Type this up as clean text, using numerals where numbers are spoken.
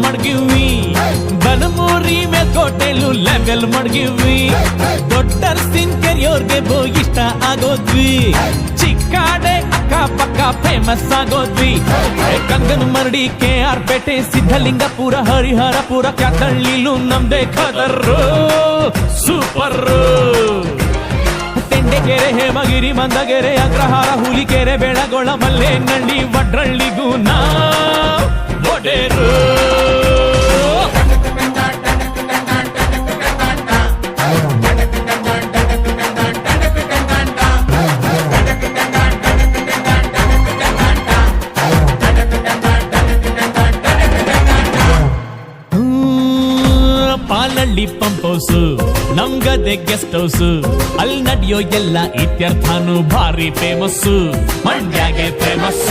ಮಡ್ಗಿವಿ ಬನಮೂರಿ ಮೇಲ್ಕೋಟೆಲು level ಮಡ್ಗಿವಿ ದೊಡ್ಡರ್ಸಿನ್ ಕೆರಿಯೋರ್ಗೆ ಇಷ್ಟ ಆಗೋದ್ವಿ ಚಿಕ್ಕಾಡೆ ಅಕ್ಕಪಕ್ಕ famous ಆಗೋದ್ವಿ Kangana ಮರಡಿ KR ಪೇಟೆ ಸಿದ್ಧಲಿಂಗಪುರ ಹರಿಹರಪುರ ಕ್ಯಾತಳ್ಳಿಲು ನಮ್ದೇ ಖದರ್ರು ಸೂಪರ್ ತೆಂಡೆಕೆರೆ ಹೇಮಗಿರಿ ಮಂದಗೆರೆ ಅಗ್ರಹಾರ ಹುಲಿಕೆರೆ ಬೆಳಗೊಳ ಮಲ್ಲೇನಹಳ್ಳಿ ವಡ್ರಳ್ಳಿಗೂ ನಾವ್ ಒಡೆರು ಪಾಲಳ್ಳಿ ಪಂಪ್ ಹೌಸ್ ನಮ್ಗದೆ ಗೆಸ್ಟ್ ಹೌಸ್ ಅಲ್ಲಿ ನಡೆಯೋ ಎಲ್ಲ ಇತ್ಯರ್ಥನು ಭಾರಿ ಫೇಮಸ್ ಮಂಡ್ಯಗೆ ಫೇಮಸ್